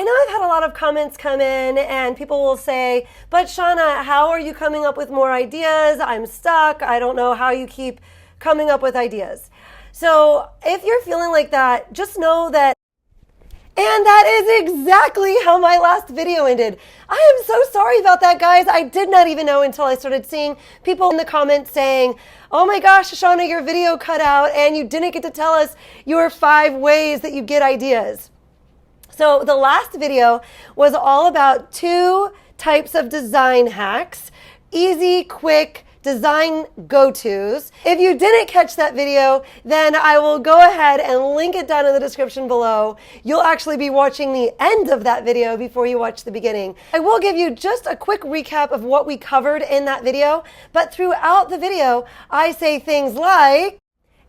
I know I've had a lot of comments come in and people will say, but Shawna, how are you coming up with more ideas? I'm stuck. I don't know how you keep coming up with ideas. So if you're feeling like that, just know that, and that is exactly how my last video ended. I am so sorry about that, guys. I did not even know until I started seeing people in the comments saying, oh my gosh, Shawna, your video cut out and you didn't get to tell us your 5 ways that you get ideas. So the last video was all about 2 types of design hacks, easy, quick design go-tos. If you didn't catch that video, then I will go ahead and link it down in the description below. You'll actually be watching the end of that video before you watch the beginning. I will give you just a quick recap of what we covered in that video, but throughout the video, I say things like,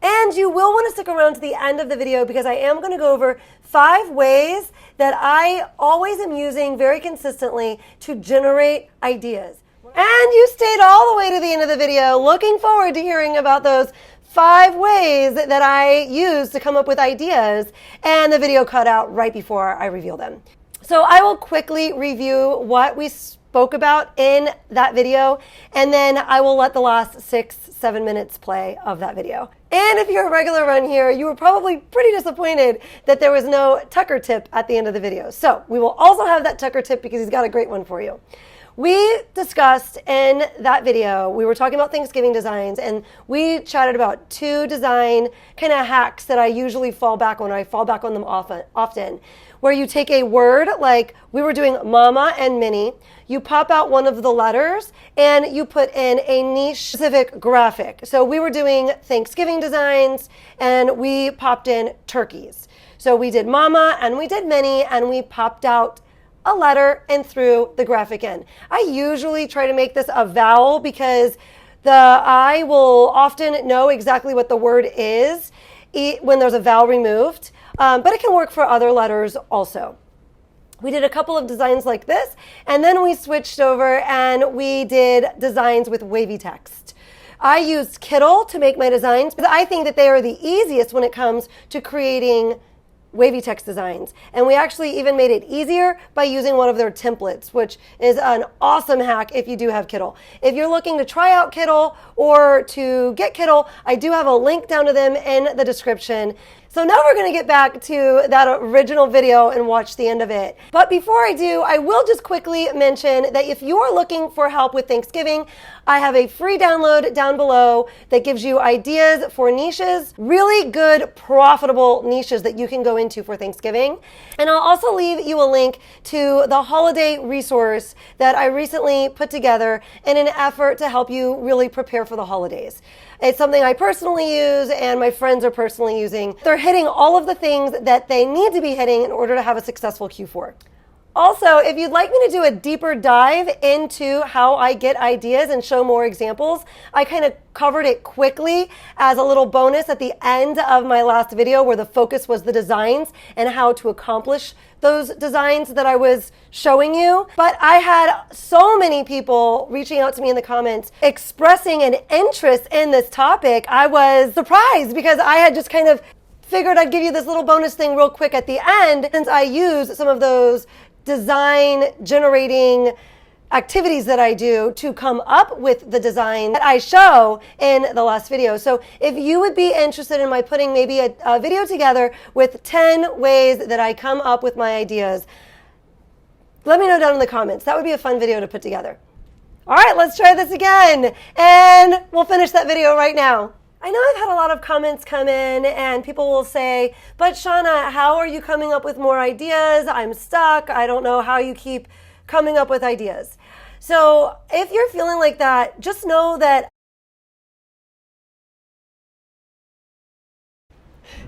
and you will want to stick around to the end of the video because I am going to go over 5 ways that I always am using very consistently to generate ideas. And you stayed all the way to the end of the video, looking forward to hearing about those 5 ways that I use to come up with ideas, and the video cut out right before I reveal them. So I will quickly review what we spoke about in that video, and then I will let the last 6-7 minutes play of that video. And if you're a regular around here, you were probably pretty disappointed that there was no Tucker tip at the end of the video. So we will also have that Tucker tip because he's got a great one for you. We discussed in that video, we were talking about Thanksgiving designs, and we chatted about 2 design kind of hacks that I usually fall back on, or I fall back on them often, where you take a word, like we were doing mama and mini, you pop out one of the letters, and you put in a niche specific graphic. So we were doing Thanksgiving designs, and we popped in turkeys. So we did mama, and we did mini, and we popped out a letter and threw the graphic in. I usually try to make this a vowel because the eye will often know exactly what the word is when there's a vowel removed, but it can work for other letters also. We did a couple of designs like this, and then we switched over and we did designs with wavy text. I used Kittl to make my designs because I think that they are the easiest when it comes to creating wavy text designs. And we actually even made it easier by using one of their templates, which is an awesome hack if you do have Kittl. If you're looking to try out Kittl or to get Kittl, I do have a link down to them in the description. So now we're going to get back to that original video and watch the end of it. But before I do, I will just quickly mention that if you are looking for help with Thanksgiving, I have a free download down below that gives you ideas for niches, really good, profitable niches that you can go into for Thanksgiving. And I'll also leave you a link to the holiday resource that I recently put together in an effort to help you really prepare for the holidays. It's something I personally use and my friends are personally using. They're hitting all of the things that they need to be hitting in order to have a successful Q4. Also, if you'd like me to do a deeper dive into how I get ideas and show more examples, I kind of covered it quickly as a little bonus at the end of my last video where the focus was the designs and how to accomplish those designs that I was showing you. But I had so many people reaching out to me in the comments expressing an interest in this topic. I was surprised because I had just kind of figured I'd give you this little bonus thing real quick at the end since I use some of those design generating activities that I do to come up with the design that I show in the last video. So if you would be interested in my putting maybe a video together with 10 ways that I come up with my ideas, let me know down in the comments. That would be a fun video to put together. All right, let's try this again. And we'll finish that video right now. I know I've had a lot of comments come in and people will say, but Shawna, how are you coming up with more ideas? I'm stuck. I don't know how you keep coming up with ideas. So if you're feeling like that, just know that.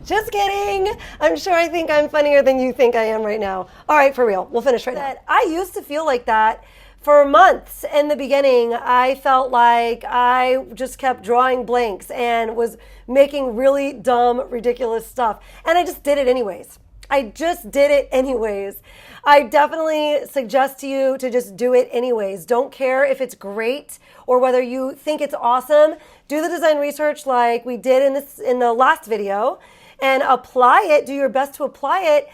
Just kidding. I'm sure I think I'm funnier than you think I am right now. All right, for real. We'll finish right now. I used to feel like that for months in the beginning. I felt like I just kept drawing blanks and was making really dumb, ridiculous stuff. And I just did it anyways. I definitely suggest to you to just do it anyways. Don't care if it's great or whether you think it's awesome. Do the design research like we did in the last video and apply it. Do your best to apply it.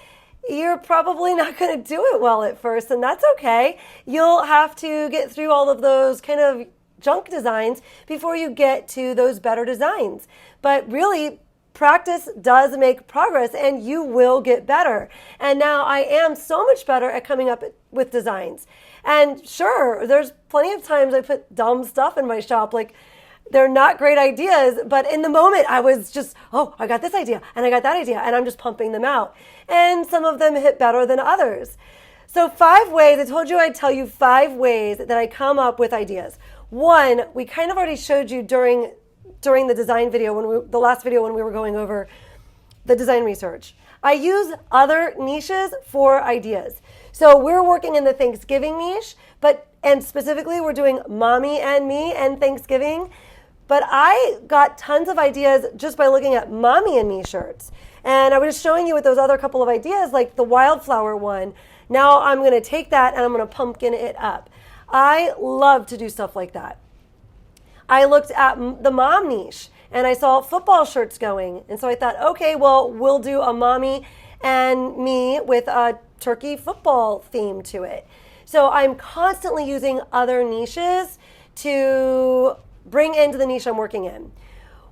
you're probably not going to do it well at first, and that's okay. You'll have to get through all of those kind of junk designs before you get to those better designs. But really, practice does make progress, and you will get better. And now I am so much better at coming up with designs. And sure, there's plenty of times I put dumb stuff in my shop, like they're not great ideas, but in the moment I was just, oh, I got this idea and I got that idea, and I'm just pumping them out. And some of them hit better than others. So 5 ways, I told you I'd tell you 5 ways that I come up with ideas. 1, we kind of already showed you during the design video, the last video when we were going over the design research. I use other niches for ideas. So we're working in the Thanksgiving niche, and specifically we're doing Mommy and Me and Thanksgiving. But I got tons of ideas just by looking at Mommy and Me shirts. And I was showing you with those other couple of ideas, like the wildflower one. Now I'm going to take that and I'm going to pumpkin it up. I love to do stuff like that. I looked at the mom niche and I saw football shirts going. And so I thought, okay, well, we'll do a Mommy and Me with a turkey football theme to it. So I'm constantly using other niches to bring into the niche I'm working in.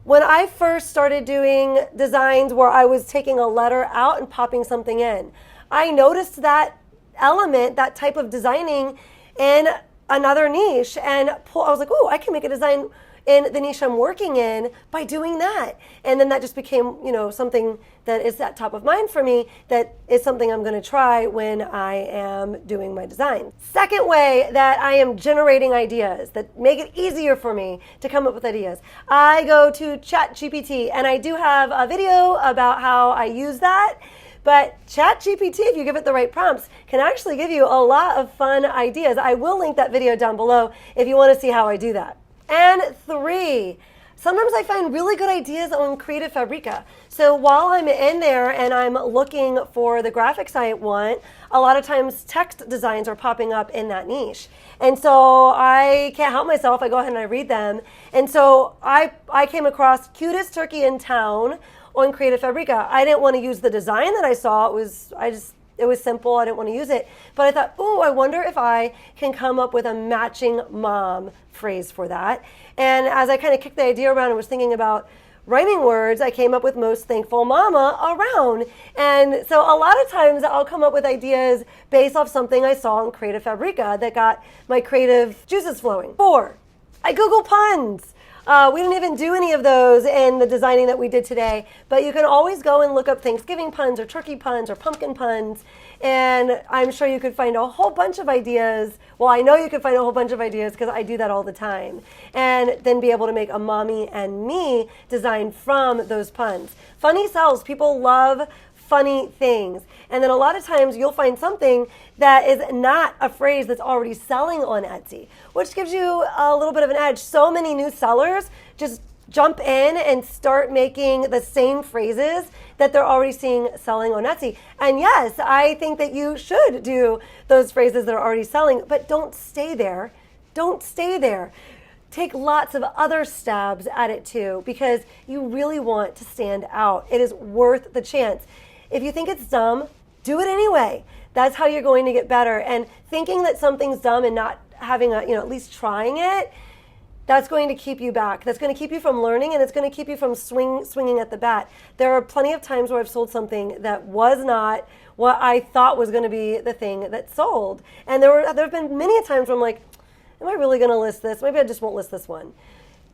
When I first started doing designs where I was taking a letter out and popping something in, I noticed that element, that type of designing in another niche, and I was like, oh, I can make a design in the niche I'm working in by doing that. And then that just became, something that is at top of mind for me, that is something I'm going to try when I am doing my design. Second way that I am generating ideas that make it easier for me to come up with ideas, I go to ChatGPT, and I do have a video about how I use that. But ChatGPT, if you give it the right prompts, can actually give you a lot of fun ideas. I will link that video down below if you want to see how I do that. And 3, sometimes I find really good ideas on Creative Fabrica. So while I'm in there and I'm looking for the graphics I want, a lot of times text designs are popping up in that niche. And so I can't help myself. I go ahead and I read them. And so I came across Cutest Turkey in Town on Creative Fabrica. I didn't want to use the design that I saw. It was simple. I didn't want to use it. But I thought, oh, I wonder if I can come up with a matching mom phrase for that. And as I kind of kicked the idea around and was thinking about rhyming words, I came up with Most Thankful Mama around. And so a lot of times I'll come up with ideas based off something I saw in Creative Fabrica that got my creative juices flowing. 4, I Google puns. We didn't even do any of those in the designing that we did today, but you can always go and look up Thanksgiving puns or turkey puns or pumpkin puns, and I'm sure you could find a whole bunch of ideas. Well, I know you could find a whole bunch of ideas because I do that all the time, and then be able to make a Mommy and Me design from those puns. Funny sells. People love funny things. And then a lot of times you'll find something that is not a phrase that's already selling on Etsy, which gives you a little bit of an edge. So many new sellers just jump in and start making the same phrases that they're already seeing selling on Etsy. And yes, I think that you should do those phrases that are already selling, but don't stay there. Don't stay there. Take lots of other stabs at it too, because you really want to stand out. It is worth the chance. If you think it's dumb, do it anyway. That's how you're going to get better. And thinking that something's dumb and not having at least trying it, that's going to keep you back. That's going to keep you from learning, and it's going to keep you from swinging at the bat. There are plenty of times where I've sold something that was not what I thought was going to be the thing that sold. And there have been many times where I'm like, am I really going to list this? Maybe I just won't list this one.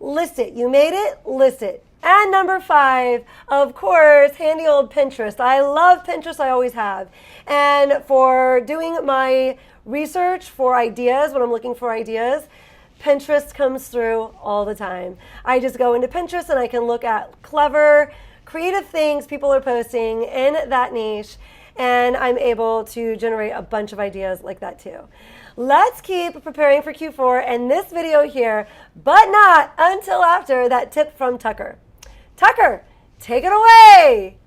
List it. You made it, list it. And number 5, of course, handy old Pinterest. I love Pinterest, I always have. And for doing my research for ideas, when I'm looking for ideas, Pinterest comes through all the time. I just go into Pinterest and I can look at clever, creative things people are posting in that niche, and I'm able to generate a bunch of ideas like that too. Let's keep preparing for Q4 and this video here, but not until after that tip from Tucker. Tucker, take it away.